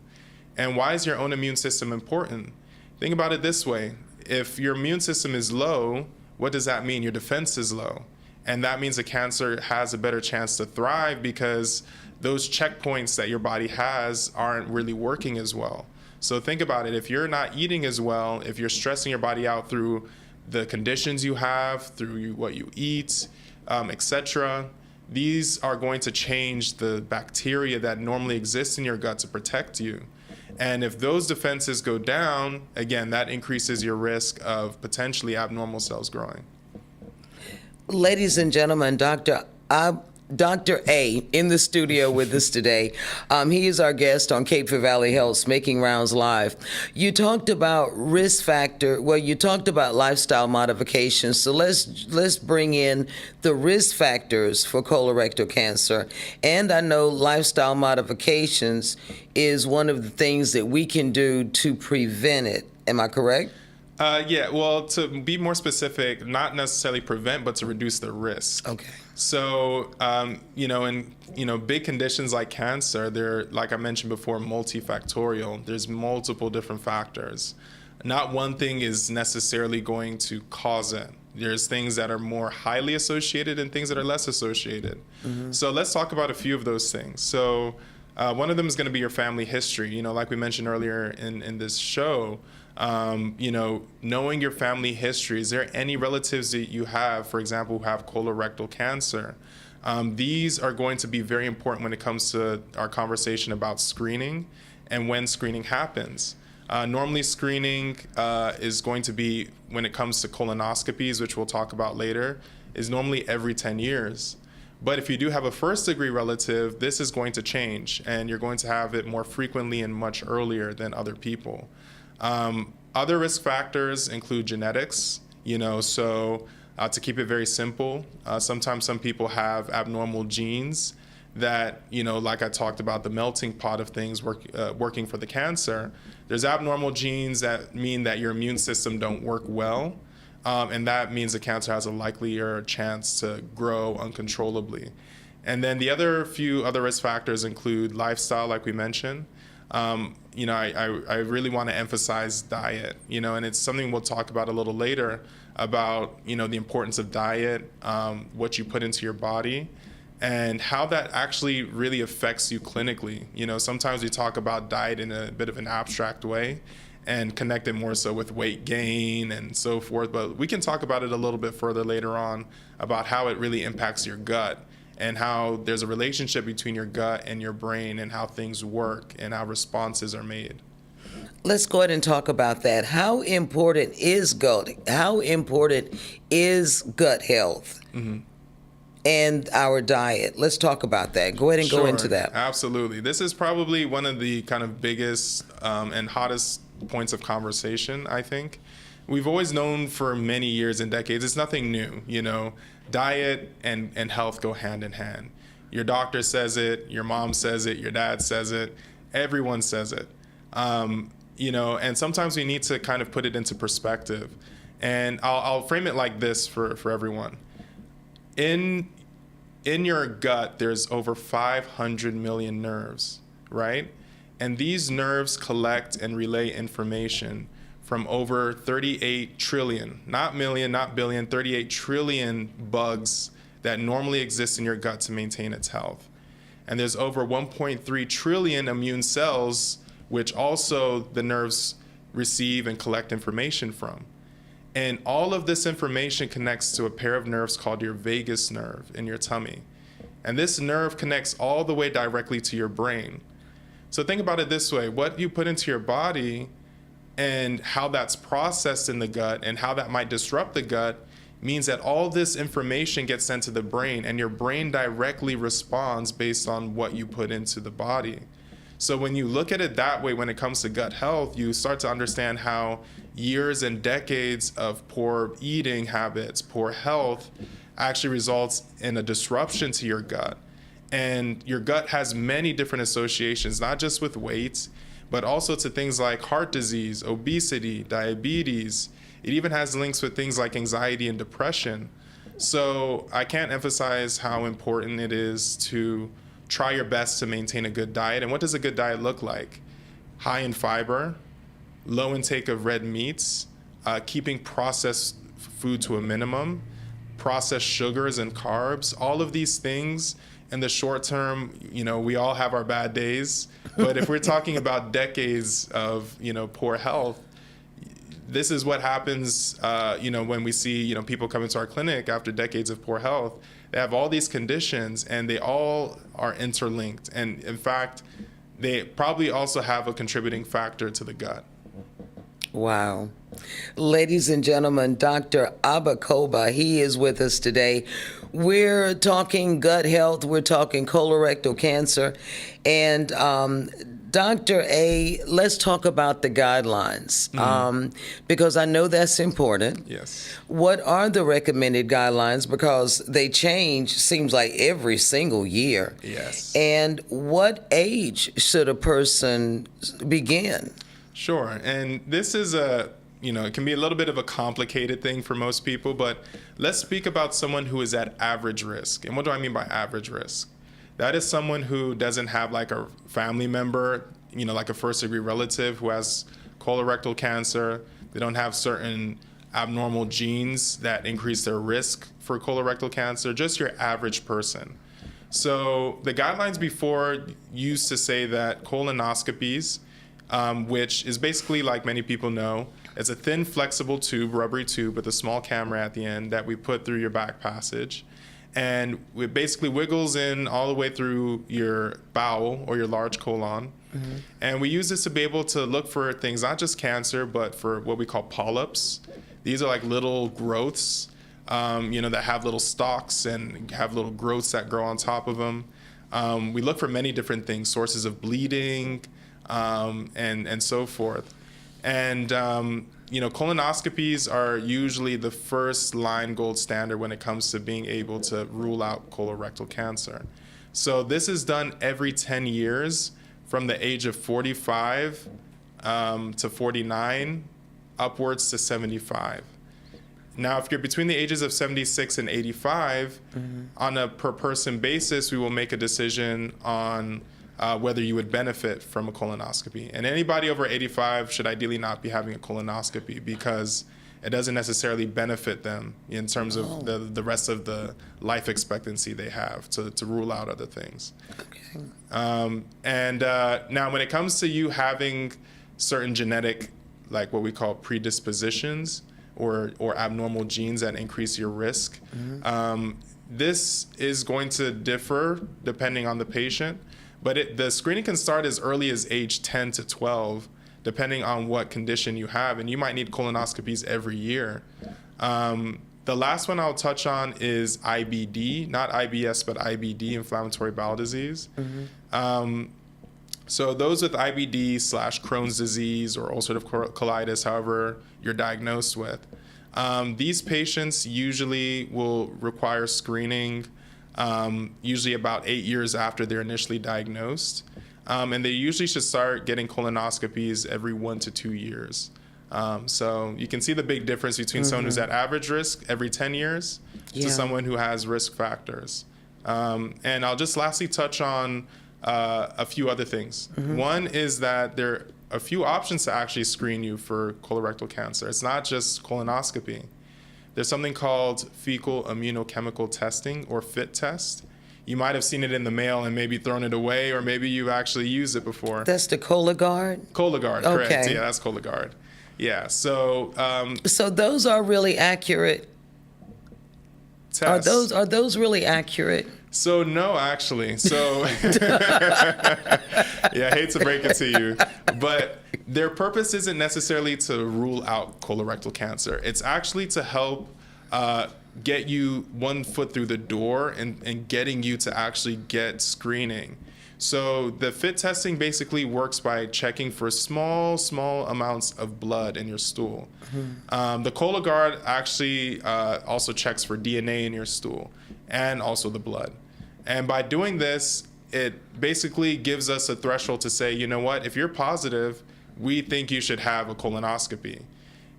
And why is your own immune system important? Think about it this way. If your immune system is low, what does that mean? Your defense is low. And that means the cancer has a better chance to thrive because those checkpoints that your body has aren't really working as well. So think about it. If you're not eating as well, if you're stressing your body out through the conditions you have, through what you eat, etc., these are going to change the bacteria that normally exist in your gut to protect you. And if those defenses go down, again, that increases your risk of potentially abnormal cells growing. Ladies and gentlemen, Dr. A in the studio with us today. He is our guest on Cape Fear Valley Health's Making Rounds Live. You talked about you talked about lifestyle modifications. So let's bring in the risk factors for colorectal cancer. And I know lifestyle modifications is one of the things that we can do to prevent it. Am I correct? Well, to be more specific, not necessarily prevent, but to reduce the risk. Okay. So, in big conditions like cancer, they're, like I mentioned before, multifactorial. There's multiple different factors. Not one thing is necessarily going to cause it. There's things that are more highly associated and things that are less associated. Mm-hmm. So let's talk about a few of those things. So one of them is going to be your family history. Like we mentioned earlier in this show, knowing your family history. Is there any relatives that you have, for example, who have colorectal cancer? These are going to be very important when it comes to our conversation about screening and when screening happens. Normally screening is going to be, when it comes to colonoscopies, which we'll talk about later, is normally every 10 years. But if you do have a first-degree relative, this is going to change, and you're going to have it more frequently and much earlier than other people. Other risk factors include genetics, so to keep it very simple, sometimes some people have abnormal genes that, like I talked about, the melting pot of things working for the cancer. There's abnormal genes that mean that your immune system don't work well, and that means the cancer has a likelier chance to grow uncontrollably. And then the few other risk factors include lifestyle, like we mentioned. I really want to emphasize diet, and it's something we'll talk about a little later about, the importance of diet, what you put into your body, and how that actually really affects you clinically. Sometimes we talk about diet in a bit of an abstract way and connect it more so with weight gain and so forth, but we can talk about it a little bit further later on about how it really impacts your gut, and how there's a relationship between your gut and your brain and how things work and how responses are made. Let's go ahead and talk about that. How important is gut? How important is gut health and our diet? Let's talk about that. Go ahead and go into that. Absolutely. This is probably one of the kind of biggest and hottest points of conversation, I think. We've always known for many years and decades, it's nothing new, diet and health go hand in hand. Your doctor says it, your mom says it, your dad says it, everyone says it. And sometimes we need to kind of put it into perspective. And I'll frame it like this for everyone. In your gut, there's over 500 million nerves, right? And these nerves collect and relay information from over 38 trillion, not million, not billion, 38 trillion bugs that normally exist in your gut to maintain its health. And there's over 1.3 trillion immune cells, which also the nerves receive and collect information from. And all of this information connects to a pair of nerves called your vagus nerve in your tummy. And this nerve connects all the way directly to your brain. So think about it this way: what you put into your body and how that's processed in the gut and how that might disrupt the gut means that all this information gets sent to the brain, and your brain directly responds based on what you put into the body. So when you look at it that way, when it comes to gut health, you start to understand how years and decades of poor eating habits, poor health, actually results in a disruption to your gut. And your gut has many different associations, not just with weight, but also to things like heart disease, obesity, diabetes. It even has links with things like anxiety and depression. So I can't emphasize how important it is to try your best to maintain a good diet. And what does a good diet look like? High in fiber, low intake of red meats, keeping processed food to a minimum, processed sugars and carbs. All of these things in the short term, we all have our bad days. But if we're talking about decades of, poor health, this is what happens, when we see, people come into our clinic after decades of poor health. They have all these conditions, and they all are interlinked. And in fact, they probably also have a contributing factor to the gut. Wow. Ladies and gentlemen, Dr. Abba Koba, he is with us today. We're talking gut health. We're talking colorectal cancer. And Dr. A, let's talk about the guidelines, because I know that's important. Yes. What are the recommended guidelines? Because they change, seems like every single year. Yes. And what age should a person begin? Sure. And this is it can be a little bit of a complicated thing for most people, but let's speak about someone who is at average risk. And what do I mean by average risk? That is someone who doesn't have like a family member, like a first degree relative who has colorectal cancer. They don't have certain abnormal genes that increase their risk for colorectal cancer, just your average person. So the guidelines before used to say that colonoscopies, which is basically, like many people know, it's a thin, flexible tube, rubbery tube with a small camera at the end that we put through your back passage. And it basically wiggles in all the way through your bowel or your large colon. Mm-hmm. And we use this to be able to look for things, not just cancer, but for what we call polyps. These are like little growths, that have little stalks and have little growths that grow on top of them. We look for many different things, sources of bleeding, and so forth. And, colonoscopies are usually the first line gold standard when it comes to being able to rule out colorectal cancer. So this is done every 10 years from the age of 45 to 49 upwards to 75. Now, if you're between the ages of 76 and 85, on a per person basis, we will make a decision on whether you would benefit from a colonoscopy. And anybody over 85 should ideally not be having a colonoscopy because it doesn't necessarily benefit them in terms of the rest of the life expectancy they have to rule out other things. Okay. Now when it comes to you having certain genetic, like what we call predispositions or abnormal genes that increase your risk, this is going to differ depending on the patient. But the screening can start as early as age 10 to 12, depending on what condition you have. And you might need colonoscopies every year. The last one I'll touch on is IBD, not IBS, but IBD, inflammatory bowel disease. So those with IBD / Crohn's disease or ulcerative colitis, however you're diagnosed with, these patients usually will require screening usually about 8 years after they're initially diagnosed. And they usually should start getting colonoscopies every 1 to 2 years. So you can see the big difference between someone who's at average risk every 10 years to someone who has risk factors. And I'll just lastly touch on a few other things. One is that there a few options to actually screen you for colorectal cancer. It's not just colonoscopy. There's something called fecal immunochemical testing, or FIT test. You might have seen it in the mail and maybe thrown it away, or maybe you've actually used it before. That's the Cologuard? Cologuard, correct. Yeah, that's Cologuard. Yeah, so... so those are really accurate? Tests. Are those really accurate? So no, actually. So yeah, I hate to break it to you, but their purpose isn't necessarily to rule out colorectal cancer. It's actually to help get you one foot through the door and getting you to actually get screening. So the FIT testing basically works by checking for small amounts of blood in your stool. The Cologuard actually also checks for DNA in your stool and also the blood. And by doing this, it basically gives us a threshold to say, you know what, if you're positive, we think you should have a colonoscopy.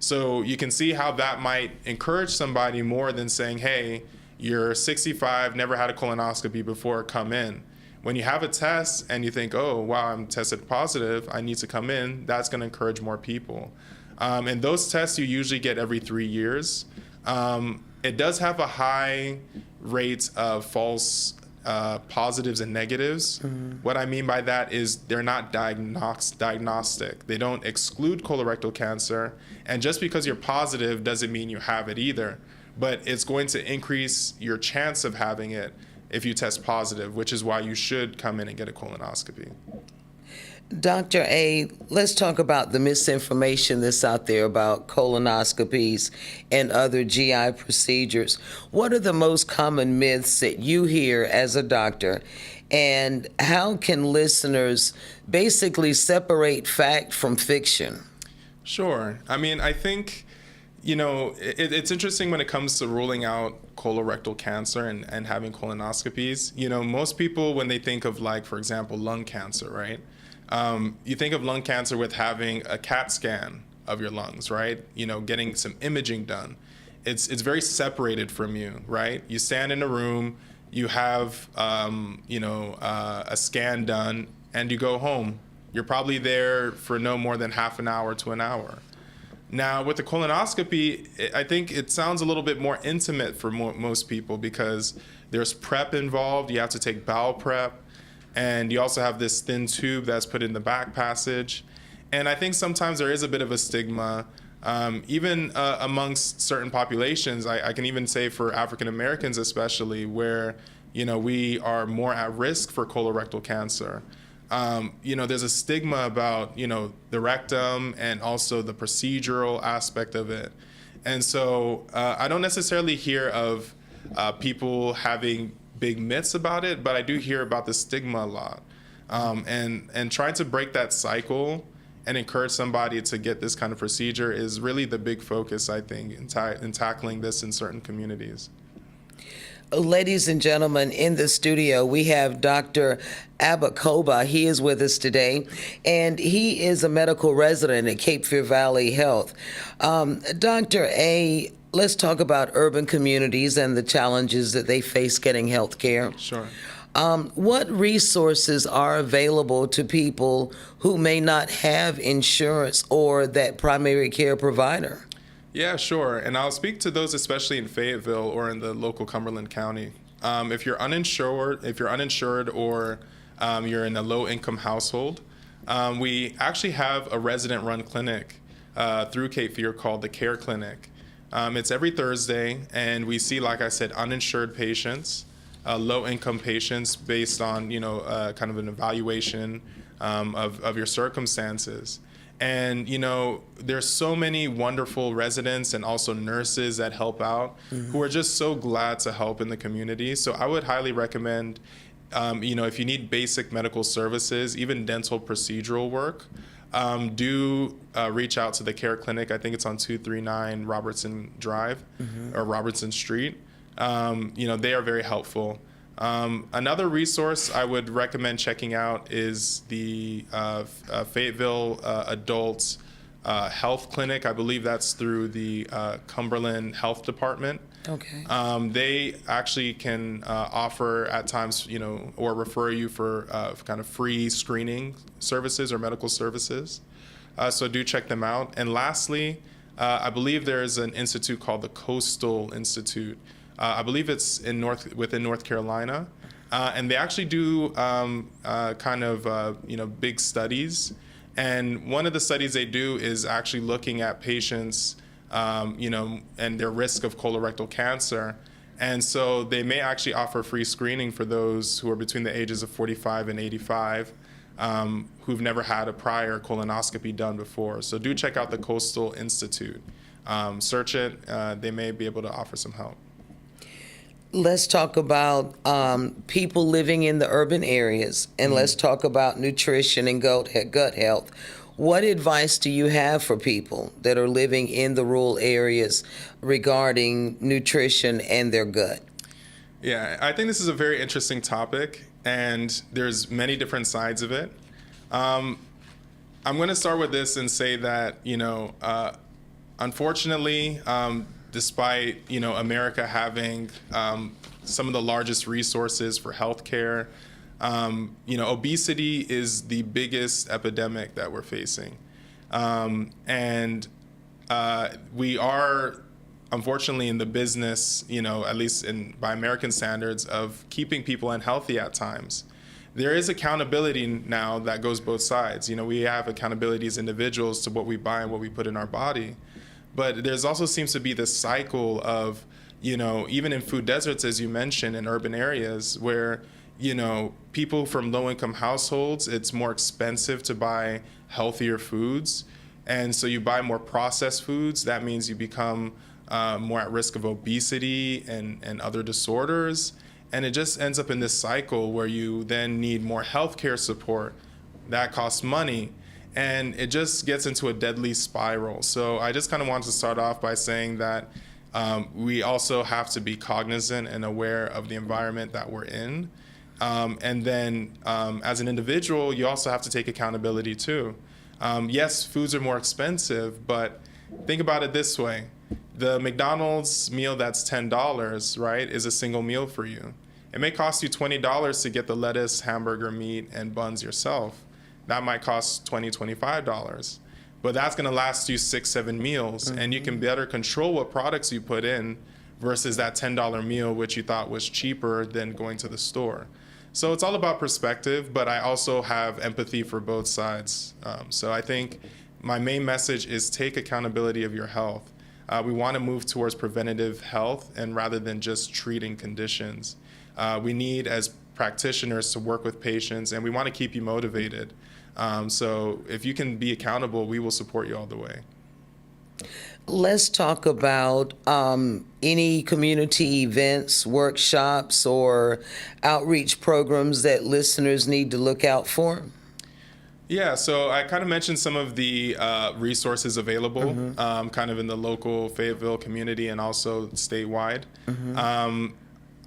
So you can see how that might encourage somebody more than saying, hey, you're 65, never had a colonoscopy before, come in. When you have a test and you think, oh, wow, I'm tested positive, I need to come in, that's going to encourage more people. And those tests you usually get every 3 years. It does have a high rate of false positives and negatives. What I mean by that is they're not diagnostic. They don't exclude colorectal cancer. And just because you're positive doesn't mean you have it either. But it's going to increase your chance of having it if you test positive, which is why you should come in and get a colonoscopy. Dr. A, let's talk about the misinformation that's out there about colonoscopies and other GI procedures. What are the most common myths that you hear as a doctor, and how can listeners basically separate fact from fiction? Sure. I mean, I think, you know, it's interesting when it comes to ruling out colorectal cancer and having colonoscopies. You know, most people, when they think of, like, for example, lung cancer, right? You think of lung cancer with having a CAT scan of your lungs, right? You know, getting some imaging done. It's very separated from you, right? You stand in a room, you have, a scan done, and you go home. You're probably there for no more than half an hour to an hour. Now, with the colonoscopy, I think it sounds a little bit more intimate for most people because there's prep involved. You have to take bowel prep. And you also have this thin tube that's put in the back passage. And I think sometimes there is a bit of a stigma, even amongst certain populations. I can even say for African Americans especially, where, you know, we are more at risk for colorectal cancer. You know, there's a stigma about, you know, the rectum and also the procedural aspect of it. And so I don't necessarily hear of people having big myths about it, but I do hear about the stigma a lot. And trying to break that cycle and encourage somebody to get this kind of procedure is really the big focus, I think, in tackling this in certain communities. Ladies and gentlemen, in the studio, we have Dr. Abba Koba. He is with us today, and he is a medical resident at Cape Fear Valley Health. Dr. A, let's talk about urban communities and the challenges that they face getting health care. Sure. What resources are available to people who may not have insurance or that primary care provider? Yeah, sure. And I'll speak to those especially in Fayetteville or in the local Cumberland County. If you're uninsured or you're in a low-income household, we actually have a resident-run clinic through Cape Fear called the Care Clinic. It's every Thursday, and we see, like I said, uninsured patients, low-income patients based on, you know, kind of an evaluation of your circumstances. And, you know, there's so many wonderful residents and also nurses that help out who are just so glad to help in the community. So I would highly recommend, you know, if you need basic medical services, even dental procedural work, do reach out to the Care Clinic. I think it's on 239 Robertson Drive or Robertson Street. You know, they are very helpful. Another resource I would recommend checking out is the Fayetteville Adult Health Clinic. I believe that's through the Cumberland Health Department. Okay. They actually can offer at times, you know, or refer you for kind of free screening services or medical services. So do check them out. And lastly, I believe there's an institute called the Coastal Institute. I believe it's within North Carolina. And they actually do big studies. And one of the studies they do is actually looking at patients, and their risk of colorectal cancer. And so they may actually offer free screening for those who are between the ages of 45 and 85, who've never had a prior colonoscopy done before. So do check out the Coastal Institute. Search it. They may be able to offer some help. Let's talk about people living in the urban areas, and let's talk about nutrition and gut health. What advice do you have for people that are living in the rural areas regarding nutrition and their gut? Yeah, I think this is a very interesting topic, and there's many different sides of it. I'm going to start with this and say that, unfortunately, despite America having some of the largest resources for healthcare, obesity is the biggest epidemic that we're facing, and we are unfortunately in the business, at least by American standards, of keeping people unhealthy at times. There is accountability now that goes both sides. We have accountability as individuals to what we buy and what we put in our body. But there's also seems to be this cycle of, even in food deserts, as you mentioned, in urban areas where, people from low-income households, it's more expensive to buy healthier foods. And so you buy more processed foods. That means you become more at risk of obesity and other disorders. And it just ends up in this cycle where you then need more healthcare support. That costs money. And it just gets into a deadly spiral. So I just kind of wanted to start off by saying that we also have to be cognizant and aware of the environment that we're in. And then as an individual, you also have to take accountability too. Yes, foods are more expensive, but think about it this way. The McDonald's meal that's $10, right, is a single meal for you. It may cost you $20 to get the lettuce, hamburger, meat, and buns yourself. That might cost $20, $25, but that's going to last you 6-7 meals, and you can better control what products you put in versus that $10 meal, which you thought was cheaper than going to the store. So it's all about perspective, but I also have empathy for both sides. So I think my main message is take accountability of your health. We want to move towards preventative health, and rather than just treating conditions. We need, as practitioners, to work with patients, and we want to keep you motivated. So if you can be accountable, we will support you all the way. Let's talk about any community events, workshops, or outreach programs that listeners need to look out for. Yeah, so I kind of mentioned some of the resources available kind of in the local Fayetteville community and also statewide.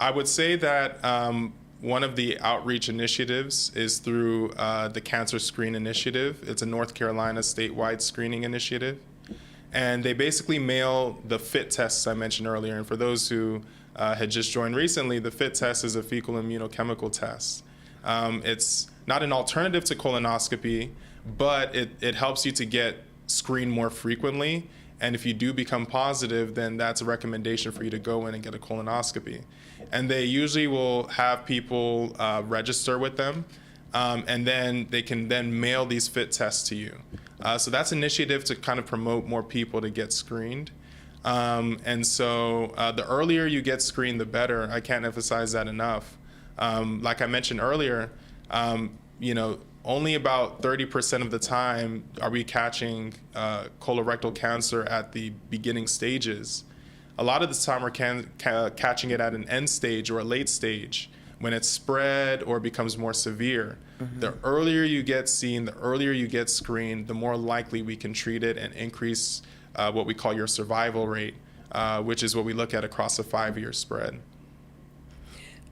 I would say that one of the outreach initiatives is through the Cancer Screen Initiative. It's a North Carolina statewide screening initiative. And they basically mail the FIT tests I mentioned earlier. And for those who had just joined recently, the FIT test is a fecal immunochemical test. It's not an alternative to colonoscopy, but it helps you to get screened more frequently. And if you do become positive, then that's a recommendation for you to go in and get a colonoscopy. And they usually will have people register with them, and then they can then mail these FIT tests to you. So that's an initiative to kind of promote more people to get screened. And so the earlier you get screened, the better. I can't emphasize that enough. Like I mentioned earlier, only about 30% of the time are we catching colorectal cancer at the beginning stages. A lot of the time we're catching it at an end stage or a late stage when it's spread or becomes more severe. The earlier you get seen, the earlier you get screened, the more likely we can treat it and increase what we call your survival rate, which is what we look at across a 5-year spread.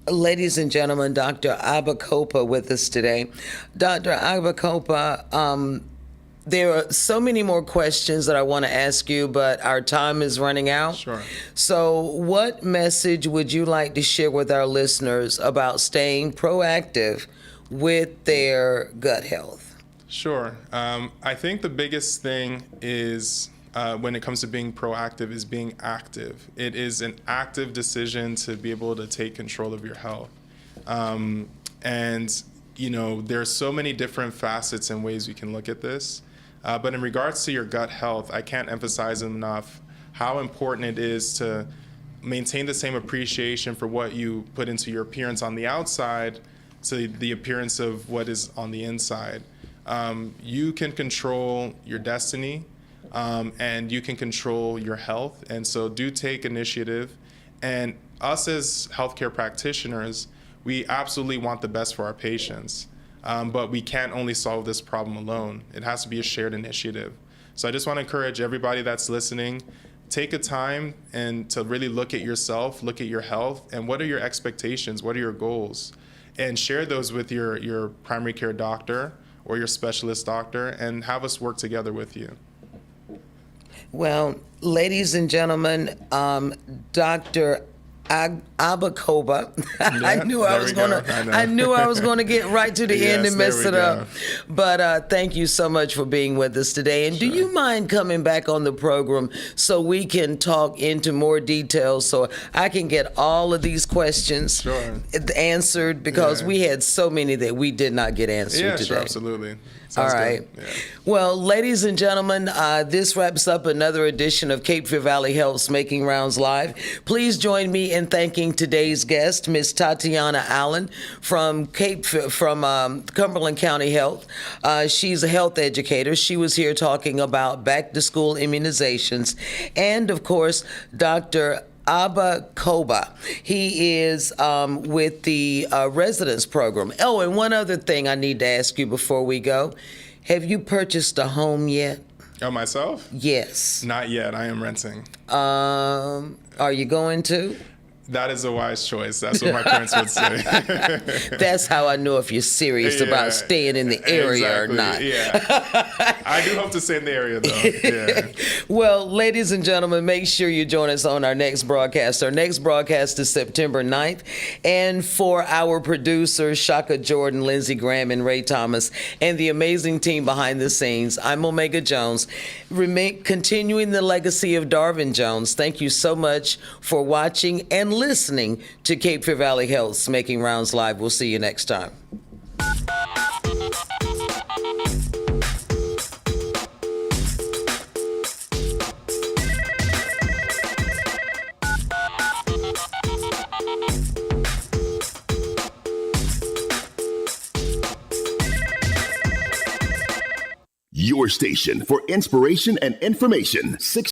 Ladies and gentlemen, Dr. Abacopa with us today. Dr. Abacopa, there are so many more questions that I want to ask you, but our time is running out. Sure. So what message would you like to share with our listeners about staying proactive with their gut health? Sure. I think the biggest thing is when it comes to being proactive is being active. It is an active decision to be able to take control of your health. And, you know, there's so many different facets and ways we can look at this. But in regards to your gut health, I can't emphasize enough how important it is to maintain the same appreciation for what you put into your appearance on the outside to the appearance of what is on the inside. You can control your destiny, and you can control your health. And so do take initiative. And us as healthcare practitioners, we absolutely want the best for our patients. But we can't only solve this problem alone. It has to be a shared initiative. So I just want to encourage everybody that's listening, take a time and to really look at yourself, look at your health, and what are your expectations? What are your goals? And share those with your primary care doctor or your specialist doctor, and have us work together with you. Well, ladies and gentlemen, Dr. Abakoba. I knew I was going to get right to the end and mess it up. But thank you so much for being with us today. And do you mind coming back on the program so we can talk into more details so I can get all of these questions answered, because we had so many that we did not get answered today. Sure, absolutely. All right. Well, ladies and gentlemen, this wraps up another edition of Cape Fear Valley Health's Making Rounds Live. Please join me in thanking today's guest, Ms. Tatiana Allen from Cumberland County Health. She's a health educator. She was here talking about back-to-school immunizations. And, of course, Dr. Abakoba. He is with the residence program. Oh, and one other thing I need to ask you before we go. Have you purchased a home yet? Oh, myself? Yes. Not yet. I am renting. Are you going to? That is a wise choice. That's what my parents would say. That's how I know if you're serious about staying in the area or not. I do hope to stay in the area, though. Well, ladies and gentlemen, make sure you join us on our next broadcast. Our next broadcast is September 9th. And for our producers, Shaka Jordan, Lindsey Graham, and Ray Thomas, and the amazing team behind the scenes, I'm Omega Jones. Continuing the legacy of Darvin Jones, thank you so much for watching and listening to Cape Fear Valley Health's Making Rounds Live. We'll see you next time. Your station for inspiration and information.